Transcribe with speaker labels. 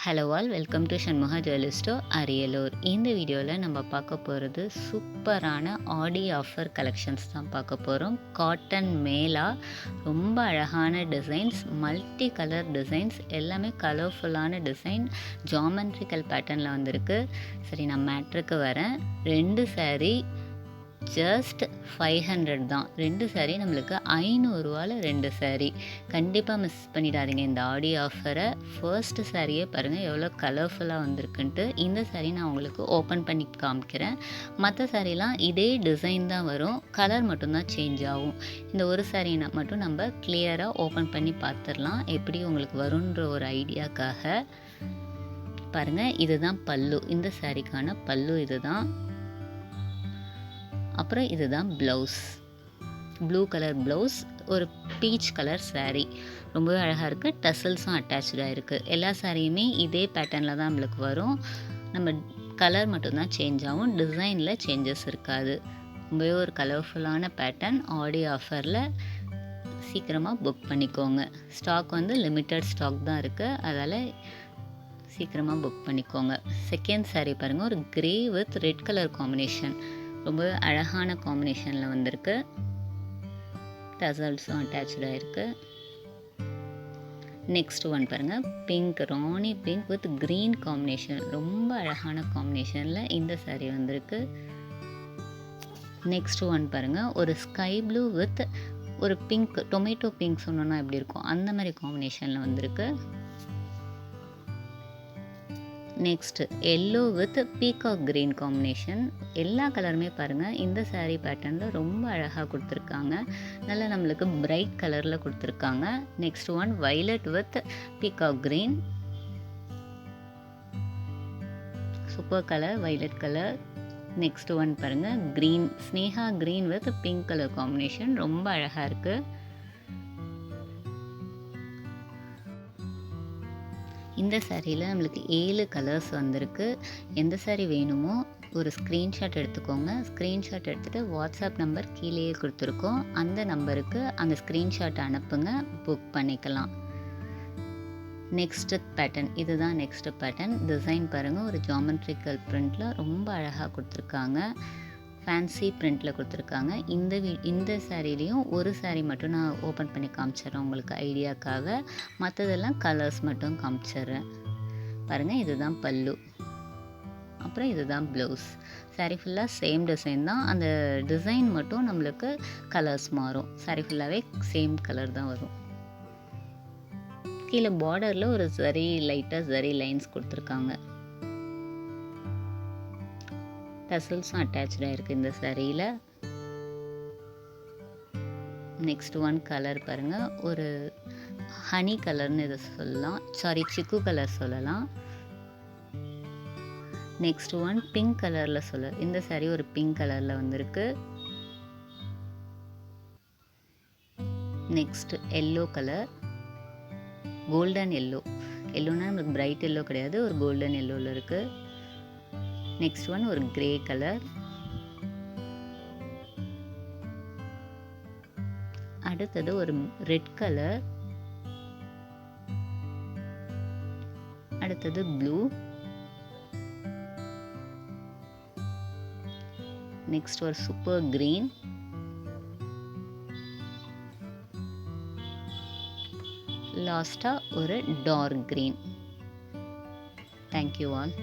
Speaker 1: Hello all, welcome to Shanmuga jewellery store, Ariyalur. இந்த வீடியோவில் நம்ம பார்க்க போகிறது சூப்பரான ஆடி ஆஃபர் கலெக்ஷன்ஸ் தான் பார்க்க போகிறோம். காட்டன் மேலா, ரொம்ப அழகான டிசைன்ஸ், மல்டி கலர் டிசைன்ஸ், எல்லாமே கலர்ஃபுல்லான டிசைன், ஜாமெண்ட்ரிக்கல் பேட்டர்னில் வந்திருக்கு. சரி, நான் மேட்ருக்கு வரேன். 2 saree ஜஸ்ட் 500 தான். 2 saree நம்மளுக்கு 500 ரூபாயில் 2 saree. கண்டிப்பாக மிஸ் பண்ணிடாதீங்க இந்த ஆடி ஆஃபரை. ஃபர்ஸ்ட் சாரியே பாருங்கள் எவ்வளோ கலர்ஃபுல்லாக வந்திருக்குன்ட்டு. இந்த saree நான் உங்களுக்கு ஓப்பன் பண்ணி காமிக்கிறேன். மற்ற சாரீலாம் இதே டிசைன் தான் வரும், கலர் மட்டும்தான் சேஞ்ச் ஆகும். இந்த ஒரு saree மட்டும் நம்ம கிளியராக ஓப்பன் பண்ணி பார்த்துடலாம், எப்படி உங்களுக்கு வருன்ற ஒரு ஐடியாக்காக. பாருங்கள், இதுதான் பல்லு. இந்த சாரீக்கான பல்லு இதுதான். அப்புறம் இதுதான் ப்ளவுஸ், ப்ளூ கலர் ப்ளவுஸ், ஒரு பீச் கலர் saree. ரொம்பவே அழகாக இருக்குது. டசல்ஸும் அட்டாச்சாக இருக்குது. எல்லா சாரியுமே இதே பேட்டர்னில் தான் நம்மளுக்கு வரும். நம்ம கலர் மட்டும்தான் சேஞ்ச் ஆகும், டிசைனில் சேஞ்சஸ் இருக்காது. ரொம்பவே ஒரு கலர்ஃபுல்லான பேட்டர்ன். ஆடி ஆஃபரில் சீக்கிரமாக புக் பண்ணிக்கோங்க. ஸ்டாக் வந்து லிமிட்டட் ஸ்டாக் தான் இருக்குது, அதால் சீக்கிரமாக புக் பண்ணிக்கோங்க. செகண்ட் saree பாருங்கள், ஒரு grey with red colour combination. ரொம்ப அழகான காம்பினேஷனில் வந்திருக்கு. டசல்ஸும் அட்டாச்சாக இருக்குது. நெக்ஸ்ட் ஒன் பாருங்கள், pink, Rani pink with green combination. ரொம்ப அழகான காம்பினேஷனில் இந்த saree வந்திருக்கு. நெக்ஸ்ட் ஒன் பாருங்கள், ஒரு ஸ்கை ப்ளூ வித் ஒரு பிங்க், டொமேட்டோ பிங்க் சொன்னோன்னா எப்படி இருக்கும் அந்த மாதிரி காம்பினேஷனில் வந்திருக்கு. Next yellow with peacock green combination. எல்லா கலருமே பாருங்கள் இந்த saree பேட்டர்னில் ரொம்ப அழகாக கொடுத்துருக்காங்க. நல்லா நம்மளுக்கு பிரைட் கலரில் கொடுத்துருக்காங்க. Next one violet with peacock green. Super colour, violet colour. Next one பாருங்கள், green, Sneha green with pink colour combination. ரொம்ப அழகாக இருக்குது. இந்த சாரியில் நம்மளுக்கு 7 கலர்ஸ் வந்திருக்கு. எந்த saree வேணுமோ ஒரு ஸ்க்ரீன்ஷாட் எடுத்துக்கோங்க. ஸ்க்ரீன்ஷாட் எடுத்துகிட்டு வாட்ஸ்அப் நம்பர் கீழேயே கொடுத்துருக்கோம், அந்த நம்பருக்கு அந்த ஸ்க்ரீன்ஷாட் அனுப்புங்க, புக் பண்ணிக்கலாம். நெக்ஸ்ட் பேட்டர்ன், இதுதான் நெக்ஸ்ட் பேட்டர்ன். டிசைன் பாருங்கள், ஒரு ஜாமெண்ட்ரிக்கல் பிரிண்டில் ரொம்ப அழகாக கொடுத்துருக்காங்க. ஃபேன்சி பிரிண்டில் கொடுத்துருக்காங்க. இந்த சாரீலேயும் ஒரு saree மட்டும் நான் ஓப்பன் பண்ணி காமிச்சிட்றேன் உங்களுக்கு ஐடியாக்காக. மற்றதெல்லாம் கலர்ஸ் மட்டும் காமிச்சிட்றேன். பாருங்கள், இதுதான் பல்லு, அப்புறம் இதுதான் ப்ளவுஸ். saree ஃபுல்லாக சேம் டிசைன் தான், அந்த டிசைன் மட்டும் நம்மளுக்கு கலர்ஸ் மாறும். saree ஃபுல்லாகவே சேம் கலர் தான் வரும். கீழே பார்டரில் ஒரு லைட்டாக ஜரி லைன்ஸ் கொடுத்துருக்காங்க. டசல்ஸும் அட்டாச்சாக இருக்குது இந்த சாரியில். நெக்ஸ்ட் ஒன் கலர் பாருங்கள், ஒரு ஹனி கலர்னு இதை சொல்லலாம், சாரி சிக்கு கலர் சொல்லலாம். நெக்ஸ்ட் ஒன் பிங்க் கலரில் இந்த saree ஒரு பிங்க் கலரில் வந்திருக்கு. Next yellow colour, golden yellow. எல்லோனா நம்மளுக்கு பிரைட் எல்லோ கிடையாது, ஒரு கோல்டன் எல்லோவில் இருக்குது. நெக்ஸ்ட் ஒன் ஒரு கிரே கலர். அடுத்தது ஒரு ரெட் கலர். அடுத்தது ப்ளூ. நெக்ஸ்ட் ஒரு சூப்பர் கிரீன். லாஸ்ட்டாக ஒரு டார்க் கிரீன். Thank you all.